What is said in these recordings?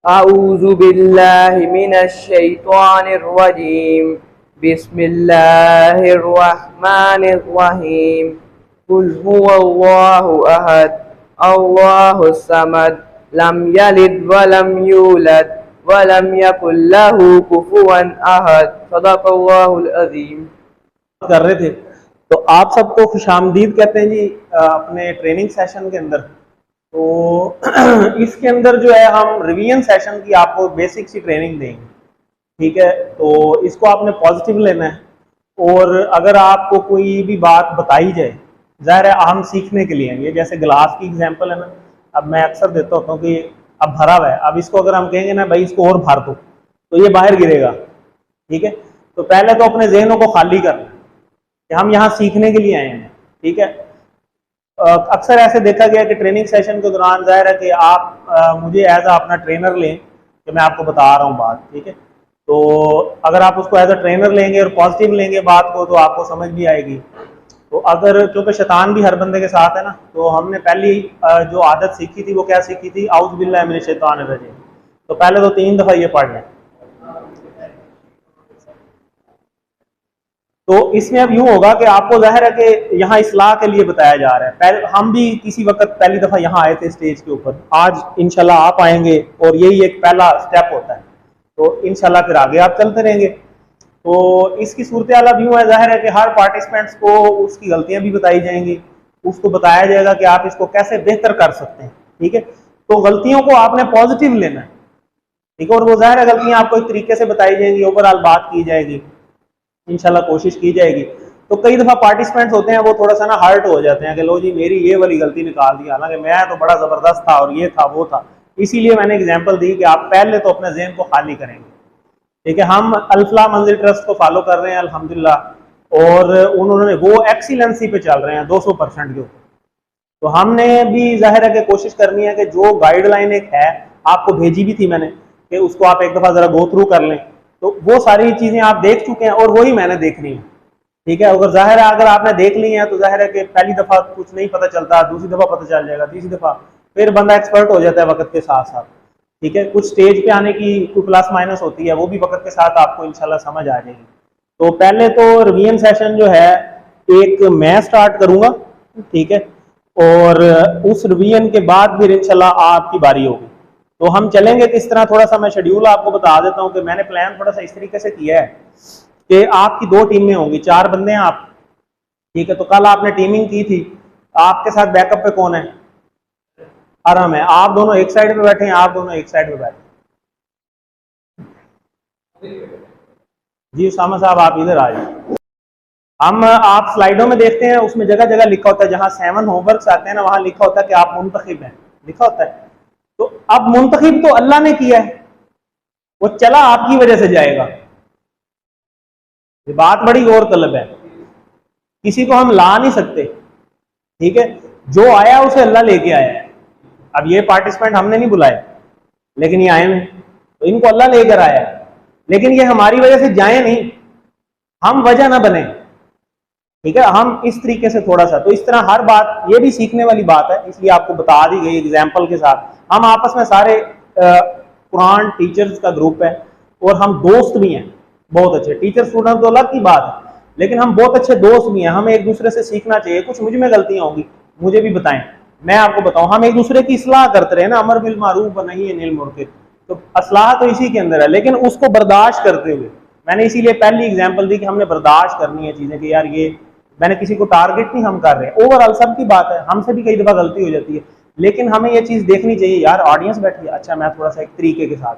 अऊज़ु बिल्लाहि मिनश शैतानिर रजीम। बिस्मिल्लाहिर रहमानिर रहीम। कुल हुवल्लाहु अहद, अल्लाहुस समद, लम यलिद वलम यूलद वलम यकुल लहू कुफुवन अहद। सदक़ल्लाहुल अज़ीम। कर रहे थे तो आप सबको खुशामदीद कहते हैं जी अपने ट्रेनिंग सेशन के अंदर। तो इसके अंदर जो है हम रिवीजन सेशन की आपको बेसिक सी ट्रेनिंग देंगे, ठीक है। तो इसको आपने पॉजिटिव लेना है और अगर आपको कोई भी बात बताई जाए, ज़ाहिर है हम सीखने के लिए हैं। ये जैसे गिलास की एग्जांपल है ना, अब मैं अक्सर देता होता हूँ कि अब भरा हुआ है, अब इसको अगर हम कहेंगे ना भाई इसको और भर दो तो ये बाहर गिरेगा, ठीक है। तो पहले तो अपने जहनों को खाली करना कि हम यहाँ सीखने के लिए आए हैं, ठीक है। अक्सर ऐसे देखा गया कि ट्रेनिंग सेशन के दौरान जाहिर है कि आप मुझे एज अ अपना ट्रेनर लें कि मैं आपको बता रहा हूँ बात, ठीक है। तो अगर आप उसको एज अ ट्रेनर लेंगे और पॉजिटिव लेंगे बात को तो आपको समझ भी आएगी। तो अगर क्योंकि शैतान भी हर बंदे के साथ है ना, तो हमने पहली जो आदत सीखी थी वो क्या सीखी थी, औज़ु बिल्लाहि मिनश शैतानिर रजीम। तो पहले तो 3 दफ़ा ये पढ़ लें। तो इसमें अब यूं होगा कि आपको जाहिर है कि यहाँ इस्लाह के लिए बताया जा रहा है। पहले हम भी किसी वक्त पहली दफ़ा यहाँ आए थे स्टेज के ऊपर, आज इंशाल्लाह आप आएंगे और यही एक पहला स्टेप होता है। तो इंशाल्लाह फिर आगे आप चलते रहेंगे। तो इसकी सूरत हाल अब यूँ है, जाहिर है कि हर पार्टिसिपेंट्स को उसकी गलतियाँ भी बताई जाएंगी, उसको बताया जाएगा कि आप इसको कैसे बेहतर कर सकते हैं, ठीक है। तो गलतियों को आपने पॉजिटिव लेना है, ठीक है। और वो जाहिर है गलतियाँ आपको एक तरीके से बताई जाएंगी, ओवरऑल बात की जाएगी, इंशाल्लाह कोशिश की जाएगी। तो कई दफ़ा पार्टिसिपेंट्स होते हैं वो थोड़ा सा ना हर्ट हो जाते हैं कि लो जी मेरी ये वाली गलती निकाल दी, हालांकि मैं तो बड़ा ज़बरदस्त था और ये था वो था। इसीलिए मैंने एग्जांपल दी कि आप पहले तो अपने जहन को खाली करेंगे, ठीक है। हम अल्फला मंजिल ट्रस्ट को फॉलो कर रहे हैं अल्हम्दुलिल्लाह, और उन्होंने वो एक्सीलेंसी पे चल रहे हैं 200% के ऊपर। तो हमने भी जाहिर है कि कोशिश करनी है कि जो गाइडलाइन एक है आपको भेजी भी थी मैंने कि उसको आप एक दफ़ा ज़रा गो थ्रू कर लें। तो वो सारी चीज़ें आप देख चुके हैं और वही मैंने देखनी है, ठीक है। अगर जाहिर है अगर आपने देख ली है तो जाहिर है कि पहली दफ़ा कुछ नहीं पता चलता, दूसरी दफ़ा पता चल जाएगा, तीसरी दफ़ा फिर बंदा एक्सपर्ट हो जाता है वक्त के साथ साथ, ठीक है। कुछ स्टेज पे आने की कोई प्लस माइनस होती है, वो भी वक्त के साथ आपको इंशाल्लाह समझ आ जाएगी। तो पहले तो रिवीजन सेशन जो है एक मैं स्टार्ट करूंगा, ठीक है, और उस रिवीजन के बाद फिर इंशाल्लाह आपकी बारी होगी। तो हम चलेंगे किस तरह, थोड़ा सा मैं शेड्यूल आपको बता देता हूँ कि मैंने प्लान थोड़ा सा इस तरीके से किया है कि आपकी 2 टीमें होंगी, 4 बंदे हैं आप, ठीक है। तो कल आपने टीमिंग की थी, आपके साथ बैकअप पे कौन है, आराम है, आप दोनों एक साइड पे बैठे हैं, आप दोनों एक साइड पे बैठे जी। उसामा साहब आप इधर आ जाए। हम आप स्लाइडों में देखते हैं उसमें जगह जगह लिखा होता है, जहां 7 होमवर्क आते हैं ना वहां लिखा होता है कि आप मुंतखिब हैं, लिखा होता है। तो अब मुंतखिब तो अल्लाह ने किया है, वो चला आपकी वजह से जाएगा। ये बात बड़ी गौर तलब है, किसी को हम ला नहीं सकते, ठीक है। जो आया उसे अल्लाह लेके आया है। अब ये पार्टिसिपेंट हमने नहीं बुलाए लेकिन ये आए हैं, तो इनको अल्लाह लेकर आया है, लेकिन ये हमारी वजह से जाए नहीं, हम वजह ना बने, ठीक है। हम इस तरीके से थोड़ा सा, तो इस तरह हर बात ये भी सीखने वाली बात है, इसलिए आपको बता दी गई एग्जाम्पल के साथ। हम आपस में सारे कुरान टीचर्स का ग्रुप है और हम दोस्त भी हैं बहुत अच्छे। टीचर स्टूडेंट तो अलग की बात है, लेकिन हम बहुत अच्छे दोस्त भी हैं। हमें एक दूसरे से सीखना चाहिए। कुछ मुझ में गलतियां होंगी मुझे भी बताएं, मैं आपको बताऊं, हम एक दूसरे की इस्लाह करते रहे ना, अमर बिल मारूफ नहीं अनिल मुनकर। तो असलाह तो इसी के अंदर है, लेकिन उसको बर्दाश्त करते हुए, मैंने इसीलिए पहली एग्जाम्पल दी कि हमने बर्दाश्त करनी है चीजें कि यार ये मैंने किसी को टारगेट नहीं हम कर रहे, ओवरऑल सबकी बात है, हमसे भी कई दफा गलती हो जाती है, लेकिन हमें ये चीज देखनी चाहिए यार ऑडियंस बैठी है, अच्छा मैं थोड़ा सा एक तरीके के साथ।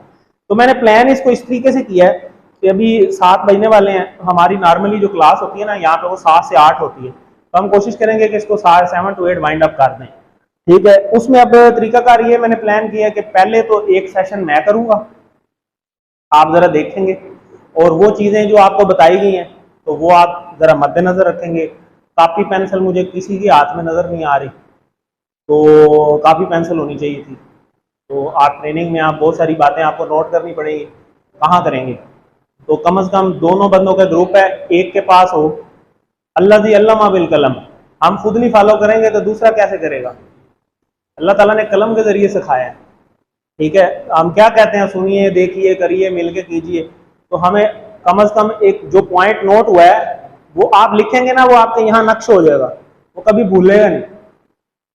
तो मैंने प्लान इसको इस तरीके से किया है कि अभी 7 बजने वाले हैं, हमारी नॉर्मली जो क्लास होती है ना यहाँ पे वो 7 से 8 होती है, तो हम कोशिश करेंगे कि इसको 7 to 8 वाइंड अप कर दें, ठीक है। उसमें अब तरीकाकार ये मैंने प्लान किया है कि पहले तो एक सेशन मैं करूंगा, आप जरा देखेंगे, और वो चीजें जो आपको बताई गई हैं तो वो आप जरा मद्देनजर रखेंगे। कापी पेंसिल मुझे किसी के हाथ में नजर नहीं आ रही, तो कापी पेंसिल होनी चाहिए थी। तो आप ट्रेनिंग में आप बहुत सारी बातें आपको नोट करनी पड़ेगी, कहाँ करेंगे। तो कम से कम दोनों बंदों का ग्रुप है, एक के पास हो अल्लाह दी अल्लामा बिल कलम, हम खुद नहीं फॉलो करेंगे तो दूसरा कैसे करेगा। अल्लाह ताला ने कलम के जरिए सिखाया है, ठीक है, हम क्या कहते हैं, सुनिए, देखिए, करिए, मिलके कीजिए। तो हमें कम से कम एक जो पॉइंट नोट हुआ है वो आप लिखेंगे ना, वो आपके यहाँ नक्श हो जाएगा, वो कभी भूलेगा नहीं।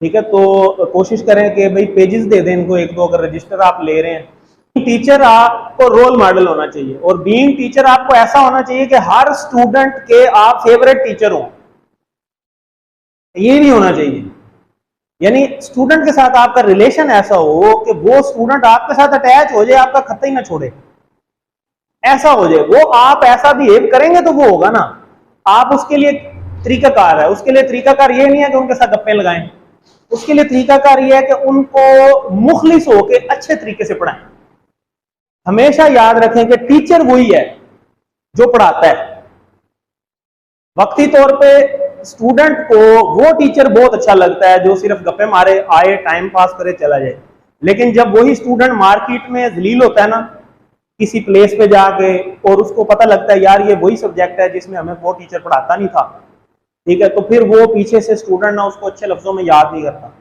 ठीक है, तो कोशिश करें कि भाई पेजेस दे दें इनको एक दो, अगर रजिस्टर आप ले रहे हैं। टीचर आपको रोल मॉडल होना चाहिए, और बीइंग टीचर आपको ऐसा होना चाहिए कि हर स्टूडेंट के आप फेवरेट टीचर हो, ये भी होना चाहिए। यानी स्टूडेंट के साथ आपका रिलेशन ऐसा हो कि वो स्टूडेंट आपके साथ अटैच हो जाए, आपका खत्ता ही ना छोड़े, ऐसा हो जाए। वो आप ऐसा बिहेव करेंगे तो वो होगा ना। आप उसके लिए तरीकाकार है, उसके लिए तरीकाकार ये नहीं है कि उनके साथ गप्पे लगाएं, उसके लिए तरीकाकार ये है कि उनको मुखलिस होके अच्छे तरीके से पढ़ाएं। हमेशा याद रखें कि टीचर वही है जो पढ़ाता है। वक्ती तौर पे स्टूडेंट को वो टीचर बहुत अच्छा लगता है जो सिर्फ गप्पे मारे, आए, टाइम पास करे, चला जाए। लेकिन जब वही स्टूडेंट मार्केट में जलील होता है ना, किसी प्लेस पे जाके, और उसको पता लगता है यार ये वही सब्जेक्ट है जिसमें हमें वो टीचर पढ़ाता नहीं था, ठीक है, तो फिर वो पीछे से स्टूडेंट ना उसको अच्छे लफ्जों में याद नहीं करता।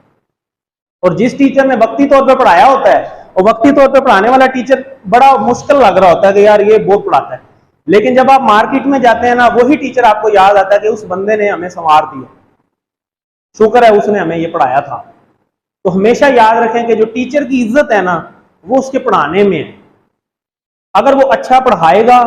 और जिस टीचर ने वक्ती तौर पे पढ़ाया होता है, और वक्ती तौर पे पढ़ाने वाला टीचर बड़ा मुश्किल लग रहा होता है कि यार ये बहुत पढ़ाता है, लेकिन जब आप मार्केट में जाते हैं ना, वही टीचर आपको याद आता है कि उस बंदे ने हमें संवार दिया, शुक्र है उसने हमें ये पढ़ाया था। तो हमेशा याद रखें कि जो टीचर की इज्जत है ना, वो उसके पढ़ाने में है। अगर वो अच्छा पढ़ाएगा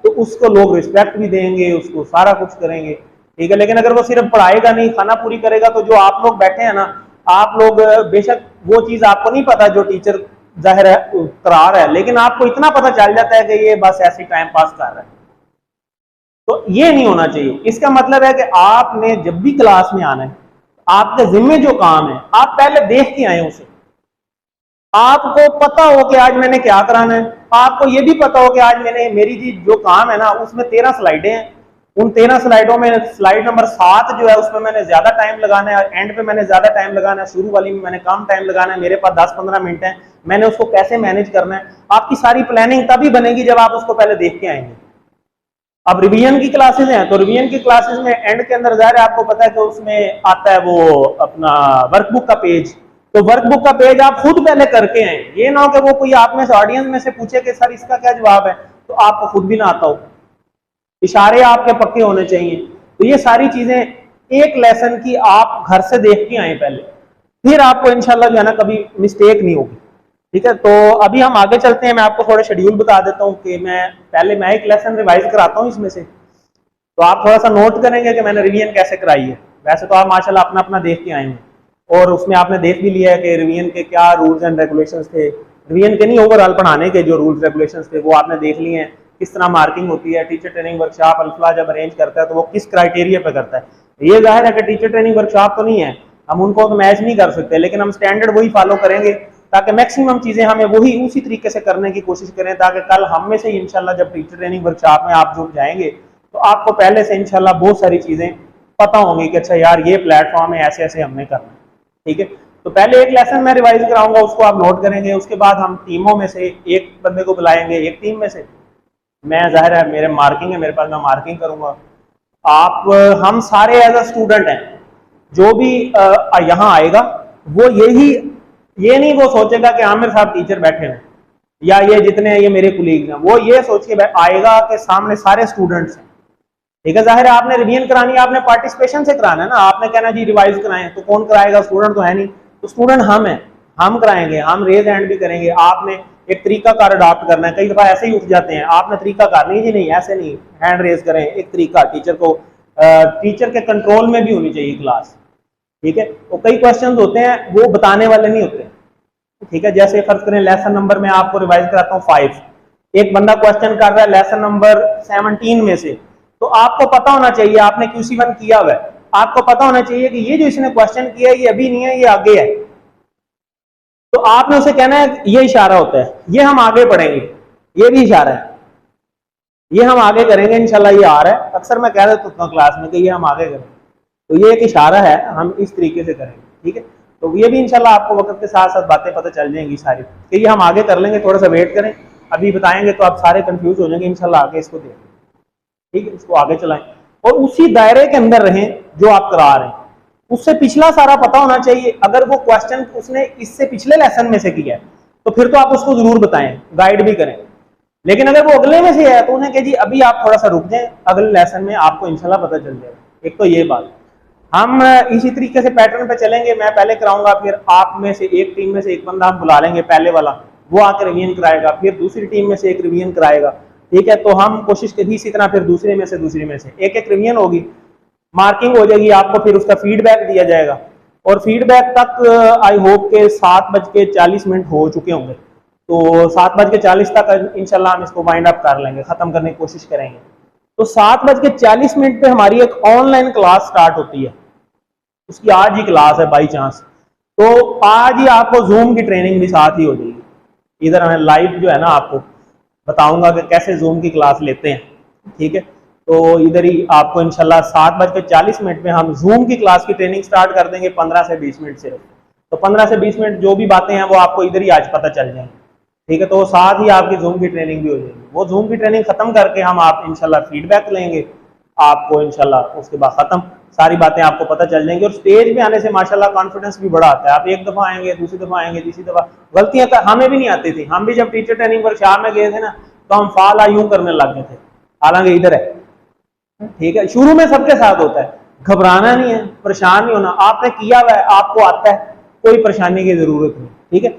तो उसको लोग रिस्पेक्ट भी देंगे, उसको सारा कुछ करेंगे, ठीक है। लेकिन अगर वो सिर्फ पढ़ाएगा नहीं, खाना पूरी करेगा, तो जो आप लोग बैठे हैं ना, आप लोग बेशक वो चीज आपको नहीं पता जो टीचर जाहिर है करा रहा है, लेकिन आपको इतना पता चल जाता है कि ये बस ऐसे टाइम पास कर रहा है। तो ये नहीं होना चाहिए। इसका मतलब है कि आपने जब भी क्लास में आना है, आपके जिम्मे जो काम है आप पहले देख के आए उसे। आपको पता हो कि आज मैंने क्या कराना है, आपको ये भी पता हो कि आज मैंने मेरी जी जो काम है ना उसमें 13 स्लाइडें हैं, उन 13 स्लाइडों में स्लाइड नंबर 7 जो है उसमें मैंने ज्यादा टाइम लगाना है, एंड पे मैंने ज्यादा टाइम लगाना है, शुरू वाली में मैंने कम टाइम लगाना है, मेरे पास 10-15 मिनट है, मैंने उसको कैसे मैनेज करना है। आपकी सारी प्लानिंग तभी बनेगी जब आप उसको पहले देख के आएंगे। अब रिवीजन की क्लासेस हैं, तो रिवीजन की क्लासेस में एंड के अंदर जाहिर है आपको पता है कि उसमें आता है वो अपना वर्कबुक का पेज, तो वर्कबुक का पेज आप खुद पहले करके आए। ये ना हो कि वो कोई आप में से ऑडियंस में से पूछे कि सर इसका क्या जवाब है, तो आपको खुद भी ना आता हो। इशारे आपके पक्के होने चाहिए। तो ये सारी चीजें एक लेसन की आप घर से देख के आए पहले, फिर आपको इंशाल्लाह जो है ना कभी मिस्टेक नहीं होगी, ठीक है। तो अभी हम आगे चलते हैं, मैं आपको थोड़ा शेड्यूल बता देता हूँ कि मैं एक लेसन रिवाइज कराता हूँ इसमें से, तो आप थोड़ा सा नोट करेंगे कि मैंने रिवीजन कैसे कराई है। वैसे तो आप माशाल्लाह अपना अपना देख के आए हैं, और उसमें आपने देख भी लिया है कि रिवीजन के क्या रूल्स एंड रेगुलेशंस थे, रिवीजन के नहीं ओवरऑल पढ़ाने के जो रूल्स रेगुलेशंस थे वो आपने देख लिए हैं। किस तरह मार्किंग होती है, टीचर ट्रेनिंग वर्कशॉप अल्फा जब अरेंज करता है तो वो किस क्राइटेरिया पे करता है। ये जाहिर है कि टीचर ट्रेनिंग वर्कशॉप तो नहीं है, हम उनको तो मैच नहीं कर सकते, लेकिन हम स्टैंडर्ड वही फॉलो करेंगे ताकि मैक्सिमम चीजें हमें वही उसी तरीके से करने की कोशिश करें, ताकि कल हम में से ही इंशाल्लाह जब टीचर ट्रेनिंग वर्कशॉप में आप जुड़ जाएंगे तो आपको पहले से इंशाल्लाह बहुत सारी चीजें पता होंगी कि अच्छा यार ये प्लेटफॉर्म है, ऐसे ऐसे हमने करना है, ठीक है। तो पहले एक लेसन मैं रिवाइज कराऊंगा, उसको आप नोट करेंगे। उसके बाद हम टीमों में से एक बंदे को बुलाएंगे, एक टीम में से मैं जाहिर है मेरे मार्किंग है मेरे पास, मैं मार्किंग करूंगा। आप हम सारे एज अ स्टूडेंट हैं, जो भी यहाँ आएगा वो ये नहीं वो सोचेगा कि आमिर साहब टीचर बैठे हैं या ये जितने हैं ये मेरे कुलीग हैं, वो ये सोच के आएगा कि सामने सारे स्टूडेंट्स हैं, ठीक है। जाहिर है आपने रिवीजन करानी है, आपने पार्टिसिपेशन से कराना है ना, आपने कहना जी रिवाइज कराएं, तो कौन कराएगा, स्टूडेंट तो है नहीं, तो स्टूडेंट हम हैं, हम कराएंगे, हम रेज हैंड भी करेंगे। आपने एक तरीका कार अडॉप्ट करना है, कई दफा ऐसे ही उठ जाते हैं, आपने तरीका कार नहीं जी नहीं ऐसे नहीं, हैंड रेज करें, एक तरीका टीचर को टीचर के कंट्रोल में भी होनी चाहिए क्लास, ठीक है। तो कई क्वेश्चन होते हैं वो बताने वाले नहीं होते, ठीक है। जैसे फर्ज करें लेसन नंबर में आपको रिवाइज कराता हूँ 5, एक बंदा क्वेश्चन कर रहा है लेसन नंबर 17 में से, तो आपको पता होना चाहिए, आपने QC1 किया हुआ है, आपको पता होना चाहिए कि ये जो इसने क्वेश्चन किया है ये अभी नहीं है, ये आगे है। तो आपने उसे कहना है ये इशारा होता है, ये हम आगे पढ़ेंगे, ये भी इशारा है, ये हम आगे करेंगे इंशाल्लाह, ये आ रहा है। अक्सर मैं कह देता हूँ क्लास में कि ये हम आगे करेंगे, तो ये एक इशारा है, हम इस तरीके से करेंगे, ठीक है। तो ये भी इंशाल्लाह आपको वक्त के साथ साथ बातें पता चल जाएंगी सारी, कि ये हम आगे कर लेंगे, थोड़ा सा वेट करें, अभी बताएंगे तो आप सारे कंफ्यूज हो जाएंगे, इंशाल्लाह आगे इसको देखें, ठीक है। इसको आगे चलाएं और उसी दायरे के अंदर रहें जो आप करा रहे हैं, उससे पिछला सारा पता होना चाहिए। अगर वो क्वेश्चन उसने इससे पिछले लेसन में से किया है तो फिर तो आप उसको जरूर बताएं, गाइड भी करें। लेकिन अगर वो अगले में से है तो उन्हें कहे जी अभी आप थोड़ा सा रुक जाएं, अगले लेसन में आपको इंशाल्लाह पता चल जाएगा। एक तो ये बात, हम इसी तरीके से पैटर्न पे चलेंगे। मैं पहले कराऊंगा, फिर आप में से एक टीम में से एक बंदा हम बुला लेंगे पहले वाला, वो आकर रिवीजन कराएगा, फिर दूसरी टीम में से एक रिवीजन कराएगा, ठीक है। तो हम कोशिश करी इसी तरह, फिर दूसरे में से एक एक रिवीजन होगी, मार्किंग हो जाएगी, आपको फिर उसका फीडबैक दिया जाएगा। और फीडबैक तक आई होप के 7:40 हो चुके होंगे, तो 7:40 तक इंशाल्लाह हम इसको वाइंड अप कर लेंगे, खत्म करने की कोशिश करेंगे। तो 7:40 पे हमारी एक ऑनलाइन क्लास स्टार्ट होती है, उसकी आज ही क्लास है बाई चांस। तो आज ही आपको जूम की ट्रेनिंग भी साथ ही हो जाएगी। इधर मैं लाइव जो है ना आपको बताऊंगा कि कैसे जूम की क्लास लेते हैं, ठीक है। तो इधर ही आपको इंशाल्लाह 7:40 पे हम जूम की क्लास की ट्रेनिंग स्टार्ट कर देंगे, 15 से 20 मिनट सिर्फ। तो 15 से 20 मिनट जो भी बातें हैं वो आपको इधर ही आज पता चल जाएंगी, ठीक है। तो साथ ही आपकी जूम की ट्रेनिंग भी हो जाएगी। वो जूम की ट्रेनिंग खत्म करके हम आप इंशाल्लाह फीडबैक लेंगे आपको, इंशाल्लाह उसके बाद खत्म सारी बातें आपको पता चल जाएंगी। और स्टेज पे आने से माशाल्लाह कॉन्फिडेंस भी बड़ा आता है। आप एक दफा आएंगे, दूसरी दफा आएंगे, तीसरी दफा, गलतियां तो हमें भी नहीं आती थी। हम भी जब टीचर ट्रेनिंग वर्कशॉप में गए थे ना, तो हम फाला यूं करने लग गए थे, हालांकि इधर है, ठीक है। शुरू में सबके साथ होता है, घबराना नहीं है, परेशान नहीं होना, आपने किया हुआ है, आपको आता है, कोई परेशानी की जरूरत नहीं, ठीक है।